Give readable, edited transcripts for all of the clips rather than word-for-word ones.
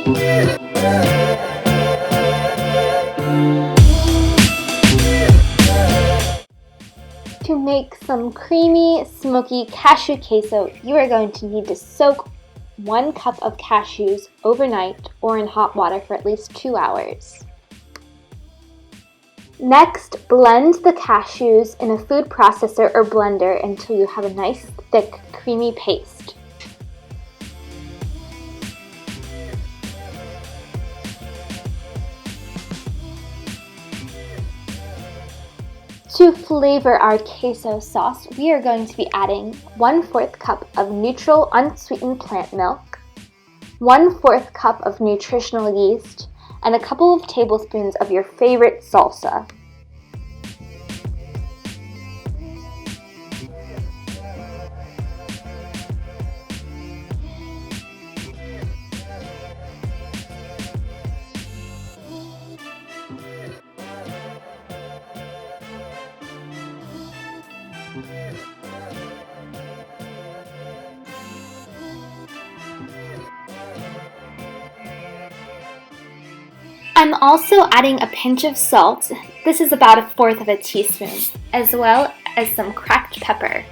To make some creamy, smoky cashew queso, you are going to need to soak 1 cup of cashews overnight or in hot water for at least 2 hours. Next, blend the cashews in a food processor or blender until you have a nice, thick, creamy paste. To flavor our queso sauce, we are going to be adding 1/4 cup of neutral unsweetened plant milk, 1/4 cup of nutritional yeast, and a couple of tablespoons of your favorite salsa. I'm also adding a pinch of salt, this is about 1/4 teaspoon, as well as some cracked pepper.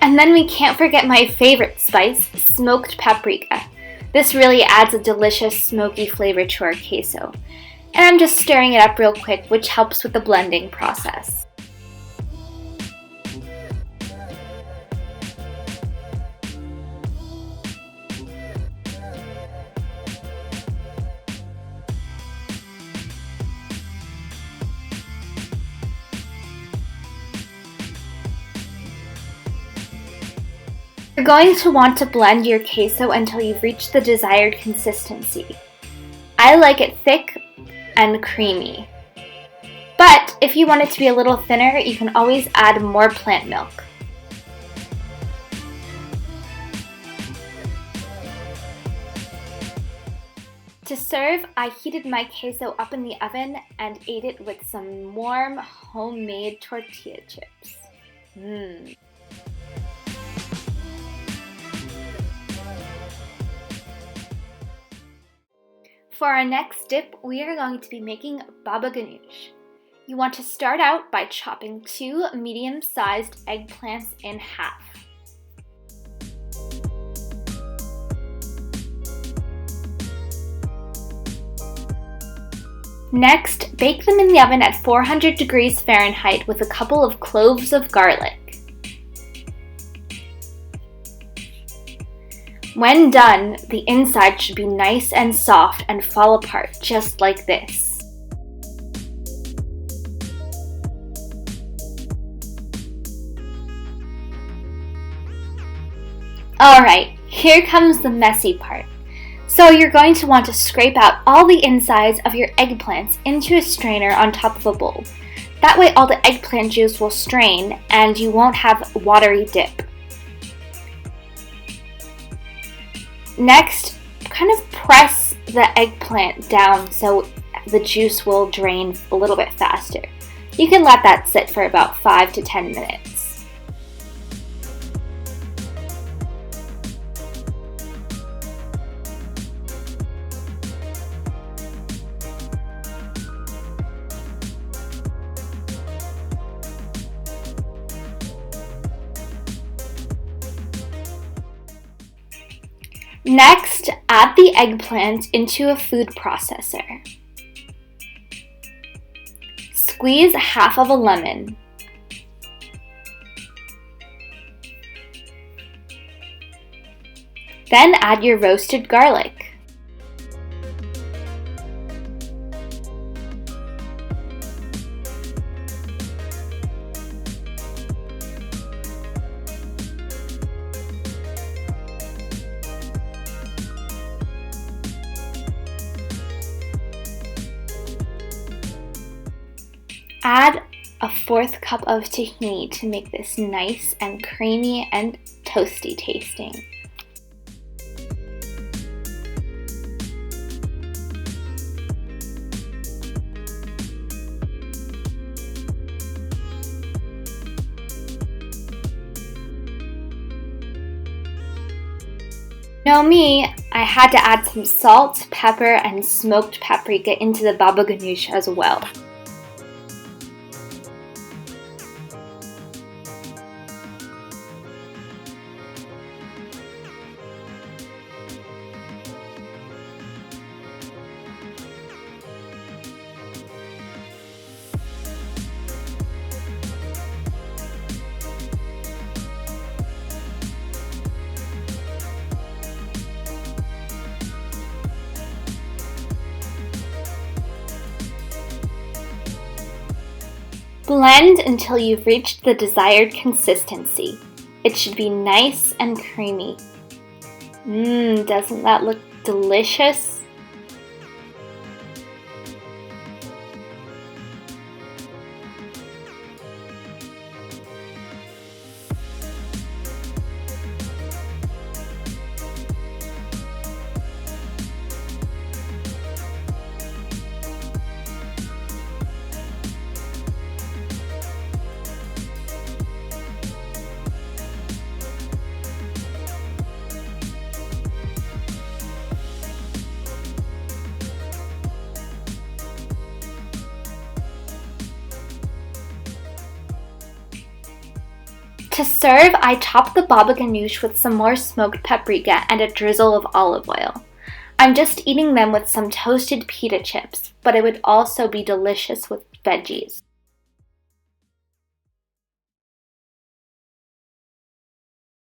And then we can't forget my favorite spice, smoked paprika. This really adds a delicious smoky flavor to our queso. And I'm just stirring it up real quick, which helps with the blending process. You're going to want to blend your queso until you've reached the desired consistency. I like it thick and creamy. But if you want it to be a little thinner, you can always add more plant milk. To serve, I heated my queso up in the oven and ate it with some warm homemade tortilla chips. For our next dip, we are going to be making baba ganoush. You want to start out by chopping 2 medium-sized eggplants in half. Next, bake them in the oven at 400 degrees Fahrenheit with a couple of cloves of garlic. When done, the inside should be nice and soft and fall apart just like this. Alright, here comes the messy part. So you're going to want to scrape out all the insides of your eggplants into a strainer on top of a bowl. That way all the eggplant juice will strain and you won't have watery dip. Next, kind of press the eggplant down so the juice will drain a little bit faster. You can let that sit for about 5 to 10 minutes. Next, add the eggplant into a food processor. Squeeze half of a lemon. Then add your roasted garlic. Add a 1/4 cup of tahini to make this nice and creamy and toasty tasting. Know me, I had to add some salt, pepper, and smoked paprika into the baba ganoush as well. Blend until you've reached the desired consistency. It should be nice and creamy. Doesn't that look delicious? To serve, I top the baba ganoush with some more smoked paprika and a drizzle of olive oil. I'm just eating them with some toasted pita chips, but it would also be delicious with veggies.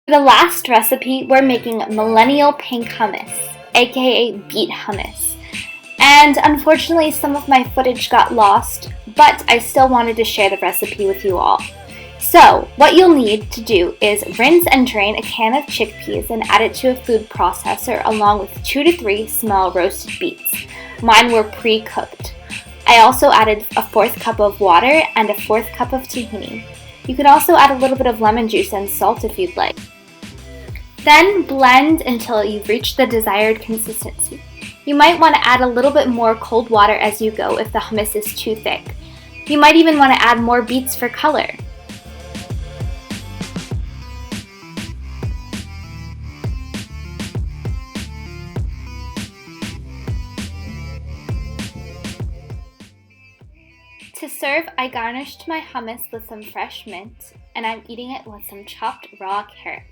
For the last recipe, we're making millennial pink hummus, aka beet hummus. And unfortunately, some of my footage got lost, but I still wanted to share the recipe with you all. So, what you'll need to do is rinse and drain a can of chickpeas and add it to a food processor along with 2 to 3 small roasted beets. Mine were pre-cooked. I also added a 1/4 cup of water and a 1/4 cup of tahini. You could also add a little bit of lemon juice and salt if you'd like. Then blend until you've reached the desired consistency. You might want to add a little bit more cold water as you go if the hummus is too thick. You might even want to add more beets for color. To serve, I garnished my hummus with some fresh mint, and I'm eating it with some chopped raw carrots.